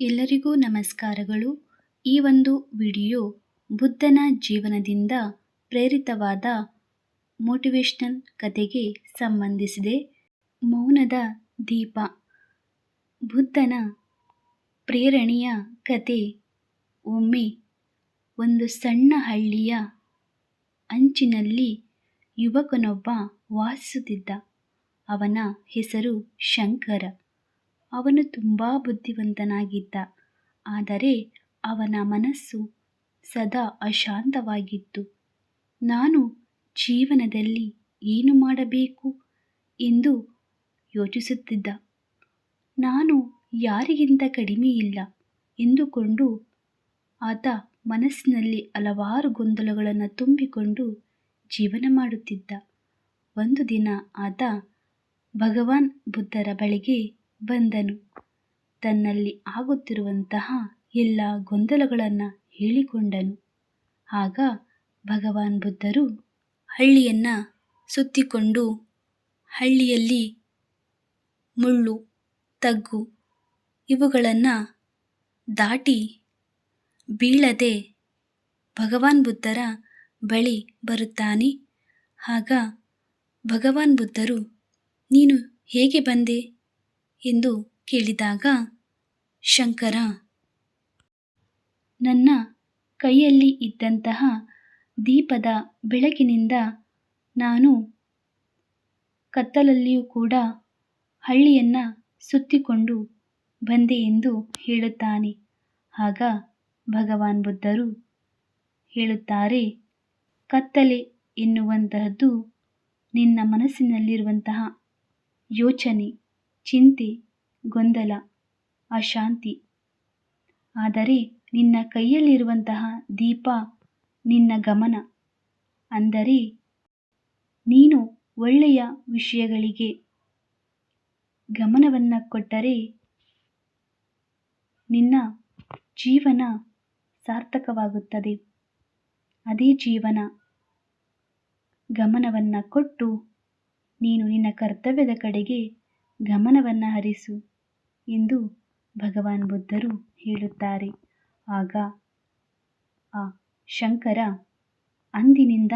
ಎಲ್ಲರಿಗೂ ನಮಸ್ಕಾರಗಳು. ಈ ಒಂದು ವಿಡಿಯೋ ಬುದ್ಧನ ಜೀವನದಿಂದ ಪ್ರೇರಿತವಾದ ಮೋಟಿವೇಶ್ನಲ್ ಕಥೆಗೆ ಸಂಬಂಧಿಸಿದೆ. ಮೌನದ ದೀಪ. ಬುದ್ಧನ ಪ್ರೇರಣೆಯ ಕಥೆ. ಒಮ್ಮೆ ಒಂದು ಸಣ್ಣ ಹಳ್ಳಿಯ ಅಂಚಿನಲ್ಲಿ ಯುವಕನೊಬ್ಬ ವಾಸಿಸುತ್ತಿದ್ದ. ಅವನ ಹೆಸರು ಶಂಕರ. ಅವನು ತುಂಬ ಬುದ್ಧಿವಂತನಾಗಿದ್ದ. ಆದರೆ ಅವನ ಮನಸ್ಸು ಸದಾ ಅಶಾಂತವಾಗಿತ್ತು. ನಾನು ಜೀವನದಲ್ಲಿ ಏನು ಮಾಡಬೇಕು ಎಂದು ಯೋಚಿಸುತ್ತಿದ್ದ. ನಾನು ಯಾರಿಗಿಂತ ಕಡಿಮೆಯಿಲ್ಲ ಎಂದುಕೊಂಡು ಆತ ಮನಸ್ಸಿನಲ್ಲಿ ಹಲವಾರು ಗೊಂದಲಗಳನ್ನು ತುಂಬಿಕೊಂಡು ಜೀವನ ಮಾಡುತ್ತಿದ್ದ. ಒಂದು ದಿನ ಆತ ಭಗವಾನ್ ಬುದ್ಧರ ಬಳಿಗೆ ಬಂದನು. ತನ್ನಲ್ಲಿ ಆಗುತ್ತಿರುವಂತಹ ಎಲ್ಲ ಗೊಂದಲಗಳನ್ನು ಹೇಳಿಕೊಂಡನು. ಆಗ ಭಗವಾನ್ ಬುದ್ಧರು ಹಳ್ಳಿಯನ್ನು ಸುತ್ತಿಕೊಂಡು ಹಳ್ಳಿಯಲ್ಲಿ ಮುಳ್ಳು, ತಗ್ಗು ಇವುಗಳನ್ನು ದಾಟಿ ಬೀಳದೆ ಭಗವಾನ್ ಬುದ್ಧರ ಬಳಿ ಬರುತ್ತಾನೆ. ಆಗ ಭಗವಾನ್ ಬುದ್ಧರು, ನೀನು ಹೇಗೆ ಬಂದೆ ಎಂದು ಕೇಳಿದಾಗ ಶಂಕರ, ನನ್ನ ಕೈಯಲ್ಲಿ ಇದ್ದಂತಹ ದೀಪದ ಬೆಳಕಿನಿಂದ ನಾನು ಕತ್ತಲಲ್ಲಿಯೂ ಕೂಡ ಹಳ್ಳಿಯನ್ನು ಸುತ್ತಿಕೊಂಡು ಬಂದೆ ಎಂದು ಹೇಳುತ್ತಾನೆ. ಆಗ ಭಗವಾನ್ ಬುದ್ಧರು ಹೇಳುತ್ತಾರೆ, ಕತ್ತಲೆ ಎನ್ನುವಂತಹದ್ದು ನಿನ್ನ ಮನಸ್ಸಿನಲ್ಲಿರುವಂತಹ ಯೋಚನೆ, ಚಿಂತೆ, ಗೊಂದಲ, ಅಶಾಂತಿ. ಆದರೆ ನಿನ್ನ ಕೈಯಲ್ಲಿರುವಂತಹ ದೀಪ ನಿನ್ನ ಗಮನ. ಅಂದರೆ ನೀನು ಒಳ್ಳೆಯ ವಿಷಯಗಳಿಗೆ ಗಮನವನ್ನು ಕೊಟ್ಟರೆ ನಿನ್ನ ಜೀವನ ಸಾರ್ಥಕವಾಗುತ್ತದೆ. ಅದೇ ಜೀವನ ಗಮನವನ್ನು ಕೊಟ್ಟು ನೀನು ನಿನ್ನ ಕರ್ತವ್ಯದ ಕಡೆಗೆ ಗಮನವನ್ನು ಹರಿಸು ಎಂದು ಭಗವಾನ್ ಬುದ್ಧರು ಹೇಳುತ್ತಾರೆ. ಆಗ ಆ ಶಂಕರ ಅಂದಿನಿಂದ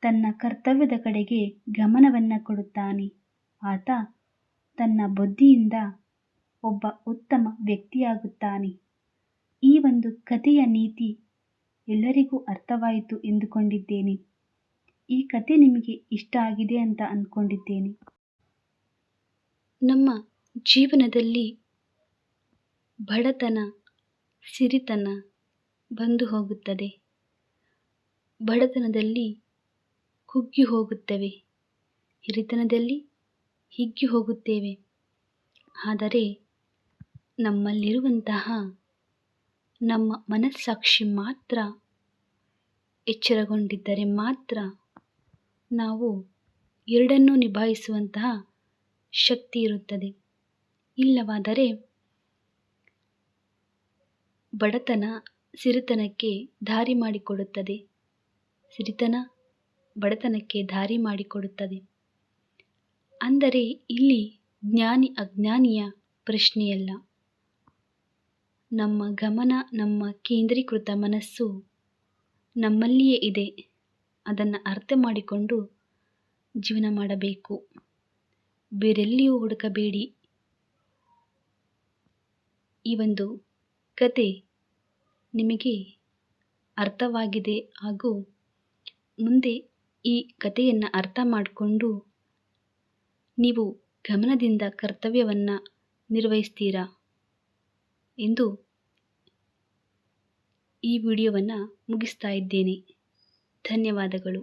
ತನ್ನ ಕರ್ತವ್ಯದ ಕಡೆಗೆ ಗಮನವನ್ನು ಕೊಡುತ್ತಾನೆ. ಆತ ತನ್ನ ಬುದ್ಧಿಯಿಂದ ಒಬ್ಬ ಉತ್ತಮ ವ್ಯಕ್ತಿಯಾಗುತ್ತಾನೆ. ಈ ಒಂದು ಕಥೆಯ ನೀತಿ ಎಲ್ಲರಿಗೂ ಅರ್ಥವಾಯಿತು ಎಂದುಕೊಂಡಿದ್ದೇನೆ. ಈ ಕಥೆ ನಿಮಗೆ ಇಷ್ಟ ಆಗಿದೆ ಅಂತ ಅಂದ್ಕೊಂಡಿದ್ದೇನೆ. ನಮ್ಮ ಜೀವನದಲ್ಲಿ ಬಡತನ, ಸಿರಿತನ ಬಂದು ಹೋಗುತ್ತದೆ. ಬಡತನದಲ್ಲಿ ಕುಗ್ಗಿ ಹೋಗುತ್ತವೆ, ಹಿರಿತನದಲ್ಲಿ ಹಿಗ್ಗಿ ಹೋಗುತ್ತೇವೆ. ಆದರೆ ನಮ್ಮಲ್ಲಿರುವಂತಹ ನಮ್ಮ ಮನಸ್ಸಾಕ್ಷಿ ಮಾತ್ರ ಎಚ್ಚರಗೊಂಡಿದ್ದರೆ ಮಾತ್ರ ನಾವು ಎರಡನ್ನೂ ನಿಭಾಯಿಸುವಂತಹ ಶಕ್ತಿ ಇರುತ್ತದೆ. ಇಲ್ಲವಾದರೆ ಬಡತನ ಸಿರಿತನಕ್ಕೆ ದಾರಿ ಮಾಡಿಕೊಡುತ್ತದೆ, ಸಿರಿತನ ಬಡತನಕ್ಕೆ ದಾರಿ ಮಾಡಿಕೊಡುತ್ತದೆ. ಅಂದರೆ ಇಲ್ಲಿ ಜ್ಞಾನಿ ಅಜ್ಞಾನಿಯ ಪ್ರಶ್ನೆಯಲ್ಲ. ನಮ್ಮ ಗಮನ, ನಮ್ಮ ಕೇಂದ್ರೀಕೃತ ಮನಸ್ಸು ನಮ್ಮಲ್ಲಿಯೇ ಇದೆ. ಅದನ್ನು ಅರ್ಥ ಮಾಡಿಕೊಂಡು ಜೀವನ ಮಾಡಬೇಕು. ಬೇರೆಲ್ಲಿಯೂ ಹುಡುಕಬೇಡಿ. ಈ ಒಂದು ಕತೆ ನಿಮಗೆ ಅರ್ಥವಾಗಿದೆ ಹಾಗೂ ಮುಂದೆ ಈ ಕಥೆಯನ್ನು ಅರ್ಥ ಮಾಡಿಕೊಂಡು ನೀವು ಗಮನದಿಂದ ಕರ್ತವ್ಯವನ್ನು ನಿರ್ವಹಿಸ್ತೀರಾ ಎಂದು ಈ ವಿಡಿಯೋವನ್ನು ಮುಗಿಸ್ತಾ ಇದ್ದೇನೆ. ಧನ್ಯವಾದಗಳು.